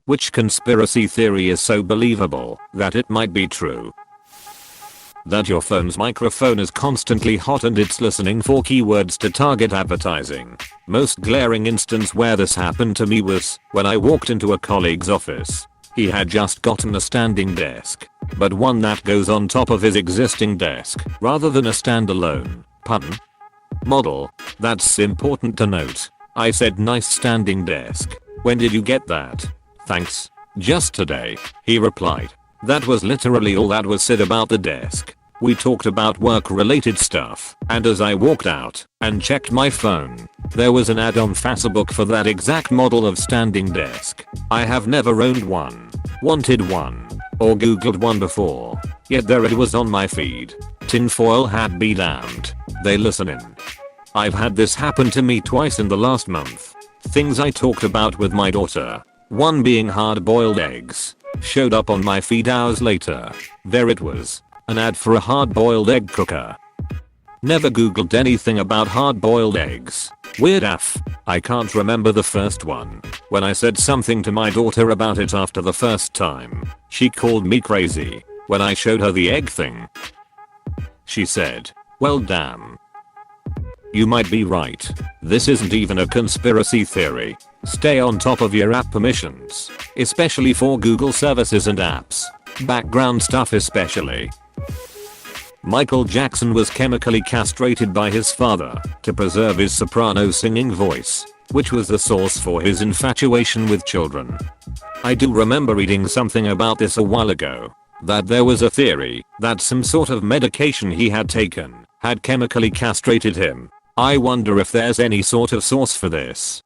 Which conspiracy theory is so believable that it might be true? That your phone's microphone is constantly hot and it's listening for keywords to target advertising. Most glaring instance where this happened to me was when I walked into a colleague's office. He had just gotten a standing desk, but one that goes on top of his existing desk rather than a standalone model. That's important to note. I said nice standing desk. When did you get that? Thanks. Just today, he replied. That was literally all that was said about the desk. We talked about work-related stuff, and as I walked out and checked my phone, there was an ad on Facebook for that exact model of standing desk. I have never owned one, wanted one, or googled one before, yet there it was on my feed. Tinfoil hat be damned. They listening. I've had this happen to me twice in the last month. Things I talked about with my daughter, one being hard-boiled eggs, showed up on my feed hours later. There it was. An ad for a hard-boiled egg cooker. Never googled anything about hard-boiled eggs. Weird af. I can't remember the first one. When I said something to my daughter about it after the first time, she called me crazy. When I showed her the egg thing, she said, well damn. You might be right. This isn't even a conspiracy theory. Stay on top of your app permissions, especially for Google services and apps. Background stuff especially. Michael Jackson was chemically castrated by his father to preserve his soprano singing voice, which was the source for his infatuation with children. I do remember reading something about this a while ago, that there was a theory that some sort of medication he had taken had chemically castrated him. I wonder if there's any sort of source for this.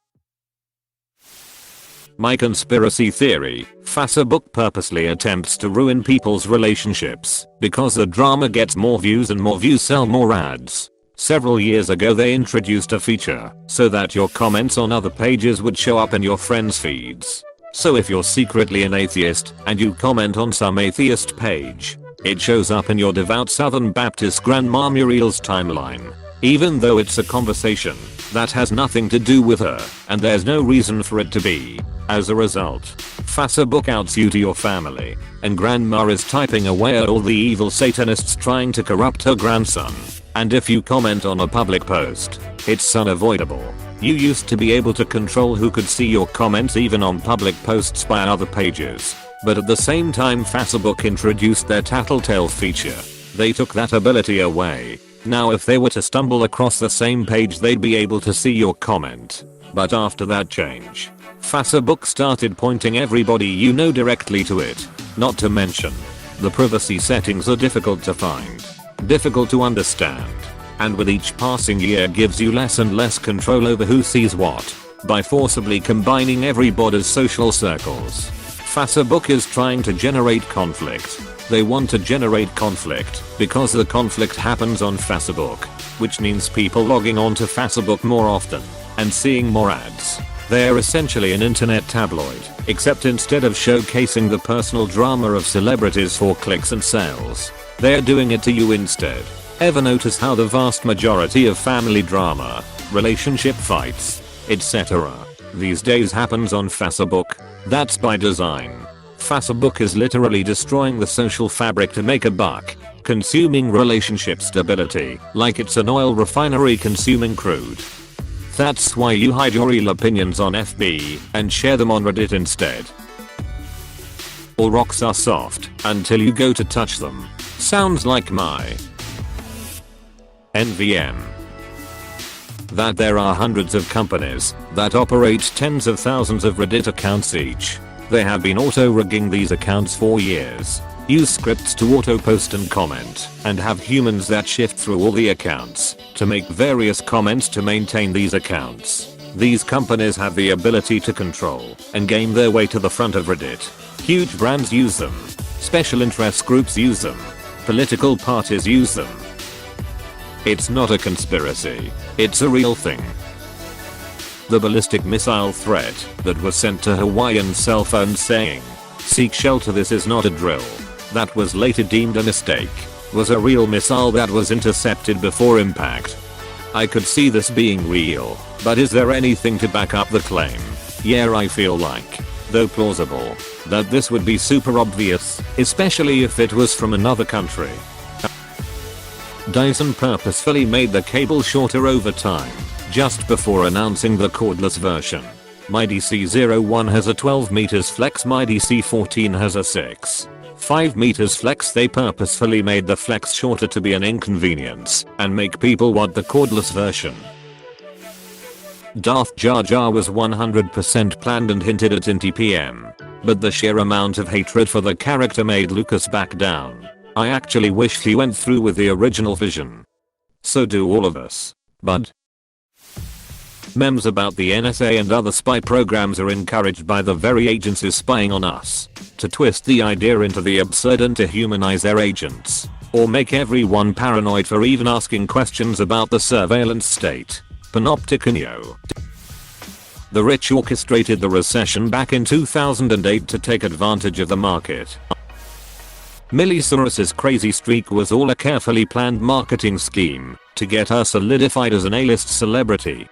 My conspiracy theory, Facebook purposely attempts to ruin people's relationships because the drama gets more views and more views sell more ads. Several years ago they introduced a feature so that your comments on other pages would show up in your friends' feeds. So if you're secretly an atheist and you comment on some atheist page, it shows up in your devout Southern Baptist Grandma Muriel's timeline, even though it's a conversation that has nothing to do with her and there's no reason for it to be. As a result, Facebook outs you to your family, and grandma is typing away at all the evil satanists trying to corrupt her grandson. And if you comment on a public post, it's unavoidable. You used to be able to control who could see your comments even on public posts by other pages. But at the same time Facebook introduced their tattletale feature, they took that ability away. Now if they were to stumble across the same page they'd be able to see your comment. But after that change, Facebook started pointing everybody you know directly to it. Not to mention, the privacy settings are difficult to find, difficult to understand, and with each passing year gives you less and less control over who sees what, by forcibly combining everybody's social circles. Facebook is trying to generate conflict. They want to generate conflict because the conflict happens on Facebook, which means people logging on to Facebook more often and seeing more ads. They're essentially an internet tabloid, except instead of showcasing the personal drama of celebrities for clicks and sales, they're doing it to you instead. Ever notice how the vast majority of family drama, relationship fights, etc. these days happens on Facebook? That's by design. Facebook is literally destroying the social fabric to make a buck, consuming relationship stability like it's an oil refinery consuming crude. That's why you hide your real opinions on FB and share them on Reddit instead. All rocks are soft until you go to touch them. Sounds like my NVM. That there are hundreds of companies that operate tens of thousands of Reddit accounts each. They have been auto-rigging these accounts for years, use scripts to auto-post and comment, and have humans that shift through all the accounts to make various comments to maintain these accounts. These companies have the ability to control and game their way to the front of Reddit. Huge brands use them, special interest groups use them, political parties use them. It's not a conspiracy, it's a real thing. The ballistic missile threat that was sent to Hawaiian cell phones saying, "Seek shelter, this is not a drill," that was later deemed a mistake, was a real missile that was intercepted before impact. I could see this being real, but is there anything to back up the claim? Yeah, I feel like though plausible, that this would be super obvious, especially if it was from another country. Dyson purposefully made the cable shorter over time, just before announcing the cordless version. My DC01 has a 12 meters flex, my DC14 has a 5 meters flex. They purposefully made the flex shorter to be an inconvenience and make people want the cordless version. Darth Jar Jar was 100% planned and hinted at in TPM, but the sheer amount of hatred for the character made Lucas back down. I actually wished he went through with the original vision. So do all of us. But memes about the NSA and other spy programs are encouraged by the very agencies spying on us to twist the idea into the absurd and to humanize their agents, or make everyone paranoid for even asking questions about the surveillance state. Panopticon. The rich orchestrated the recession back in 2008 to take advantage of the market. Miley Cyrus's crazy streak was all a carefully planned marketing scheme to get her solidified as an A-list celebrity.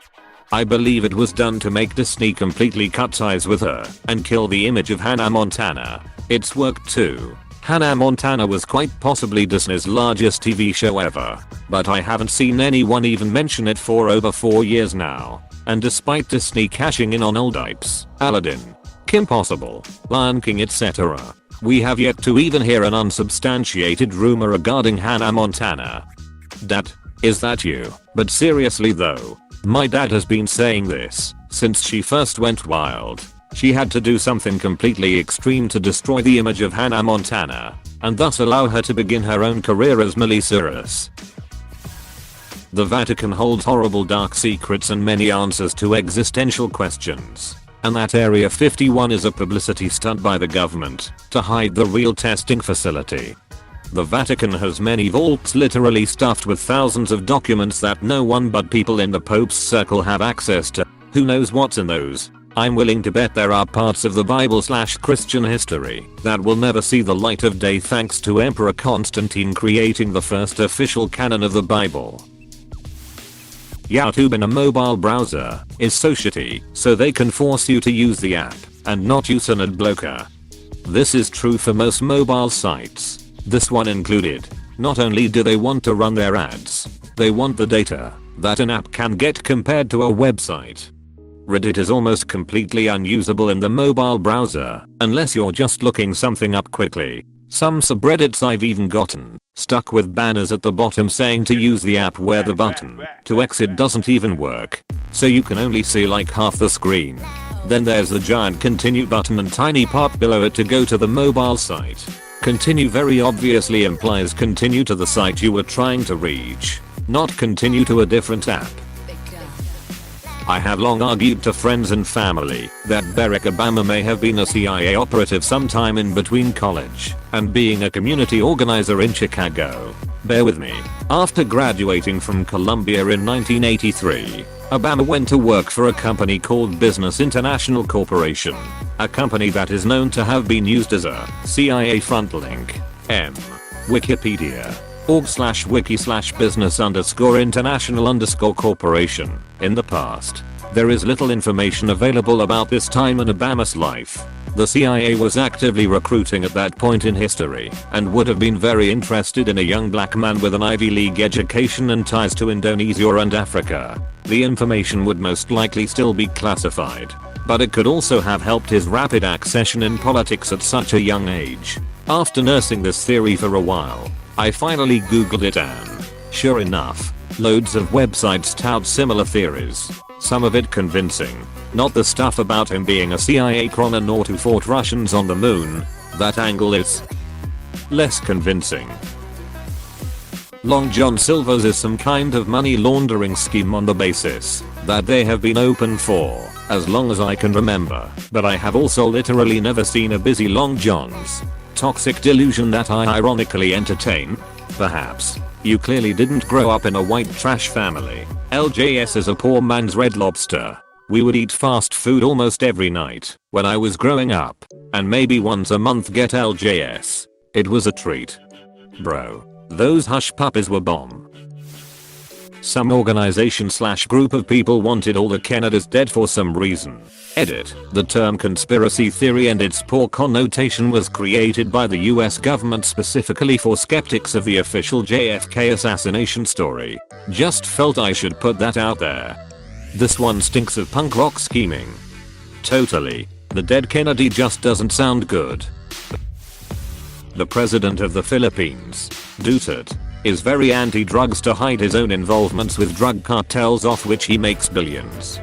I believe it was done to make Disney completely cut ties with her and kill the image of Hannah Montana. It's worked too. Hannah Montana was quite possibly Disney's largest TV show ever, but I haven't seen anyone even mention it for over 4 years now. And despite Disney cashing in on old IPs, Aladdin, Kim Possible, Lion King etc., we have yet to even hear an unsubstantiated rumor regarding Hannah Montana. Dad, is that you? But seriously though, my dad has been saying this since she first went wild. She had to do something completely extreme to destroy the image of Hannah Montana, and thus allow her to begin her own career as Miley Cyrus. The Vatican holds horrible dark secrets and many answers to existential questions. And that Area 51 is a publicity stunt by the government to hide the real testing facility. The Vatican has many vaults literally stuffed with thousands of documents that no one but people in the Pope's circle have access to. Who knows what's in those? I'm willing to bet there are parts of the Bible/Christian history that will never see the light of day thanks to Emperor Constantine creating the first official canon of the Bible. YouTube in a mobile browser is so shitty, so they can force you to use the app and not use an ad blocker. This is true for most mobile sites, this one included. Not only do they want to run their ads, they want the data that an app can get compared to a website. Reddit is almost completely unusable in the mobile browser unless you're just looking something up quickly. Some subreddits I've even gotten stuck with banners at the bottom saying to use the app where the button to exit doesn't even work, so you can only see like half the screen. Then there's the giant continue button and tiny part below it to go to the mobile site. Continue very obviously implies continue to the site you were trying to reach, not continue to a different app. I have long argued to friends and family that Barack Obama may have been a CIA operative sometime in between college and being a community organizer in Chicago. Bear with me. After graduating from Columbia in 1983, Obama went to work for a company called Business International Corporation, a company that is known to have been used as a CIA front link. Wikipedia. org/wiki/business_international_corporation. In the past, there is little information available about this time in Obama's life. The CIA was actively recruiting at that point in history and would have been very interested in a young black man with an Ivy League education and ties to Indonesia and Africa. The information would most likely still be classified, but it could also have helped his rapid accession in politics at such a young age. After nursing this theory for a while, I finally googled it and, sure enough, loads of websites tout similar theories. Some of it convincing. Not the stuff about him being a CIA chrononaut who fought Russians on the moon. That angle is less convincing. Long John Silver's is some kind of money laundering scheme on the basis that they have been open for as long as I can remember, but I have also literally never seen a busy Long John's. Toxic delusion that I ironically entertain? Perhaps. You clearly didn't grow up in a white trash family. LJS is a poor man's Red Lobster. We would eat fast food almost every night when I was growing up, and maybe once a month get LJS. It was a treat. Bro, those hush puppies were bomb. Some organization/group of people wanted all the Kennedys dead for some reason. Edit. The term conspiracy theory and its poor connotation was created by the US government specifically for skeptics of the official JFK assassination story. Just felt I should put that out there. This one stinks of punk rock scheming. Totally. The dead Kennedy just doesn't sound good. The president of the Philippines, Duterte, is very anti-drugs to hide his own involvements with drug cartels off which he makes billions.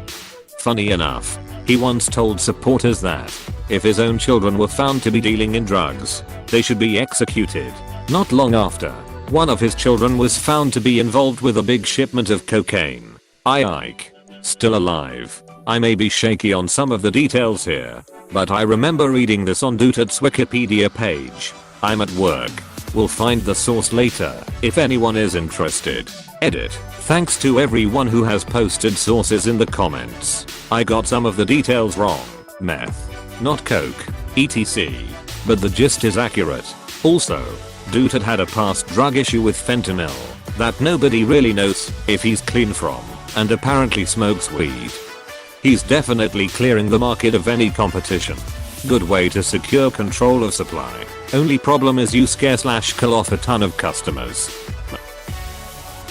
Funny enough, he once told supporters that if his own children were found to be dealing in drugs, they should be executed. Not long after, one of his children was found to be involved with a big shipment of cocaine. Ike. Still alive. I may be shaky on some of the details here, but I remember reading this on Duterte's Wikipedia page. I'm at work. We'll find the source later if anyone is interested. Edit. Thanks to everyone who has posted sources in the comments. I got some of the details wrong. Meth. Not coke. etc. But the gist is accurate. Also, Duterte had a past drug issue with fentanyl that nobody really knows if he's clean from, and apparently smokes weed. He's definitely clearing the market of any competition. Good way to secure control of supply. Only problem is you scare/kill off a ton of customers.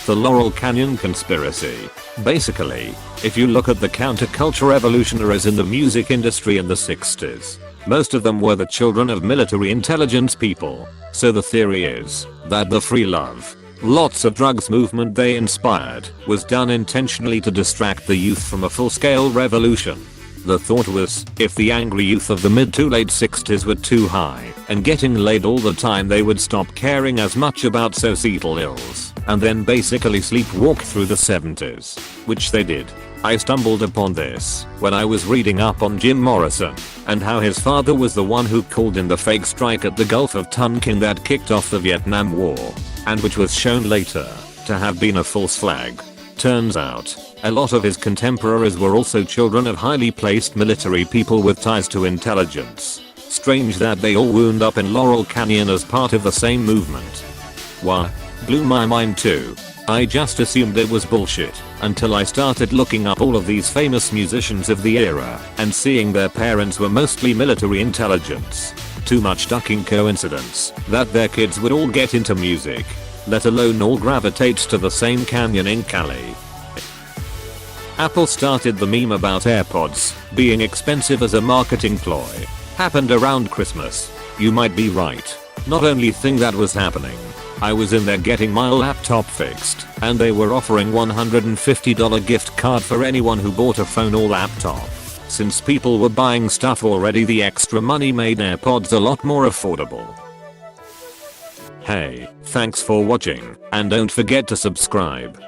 The Laurel Canyon Conspiracy. Basically, if you look at the counterculture revolutionaries in the music industry in the 60s, most of them were the children of military intelligence people. So the theory is that the free love, lots of drugs movement they inspired was done intentionally to distract the youth from a full-scale revolution. The thought was, if the angry youth of the mid to late 60s were too high and getting laid all the time, they would stop caring as much about societal ills and then basically sleepwalk through the 70s, which they did. I stumbled upon this when I was reading up on Jim Morrison and how his father was the one who called in the fake strike at the Gulf of Tonkin that kicked off the Vietnam War, and which was shown later to have been a false flag. Turns out, a lot of his contemporaries were also children of highly placed military people with ties to intelligence. Strange that they all wound up in Laurel Canyon as part of the same movement. Why? Blew my mind too. I just assumed it was bullshit until I started looking up all of these famous musicians of the era and seeing their parents were mostly military intelligence. Too much ducking coincidence that their kids would all get into music, let alone all gravitate to the same canyon in Cali. Apple started the meme about AirPods being expensive as a marketing ploy. Happened around Christmas. You might be right. Not only thing that was happening, I was in there getting my laptop fixed and they were offering $150 gift card for anyone who bought a phone or laptop. Since people were buying stuff already, the extra money made AirPods a lot more affordable. Hey, thanks for watching, and don't forget to subscribe.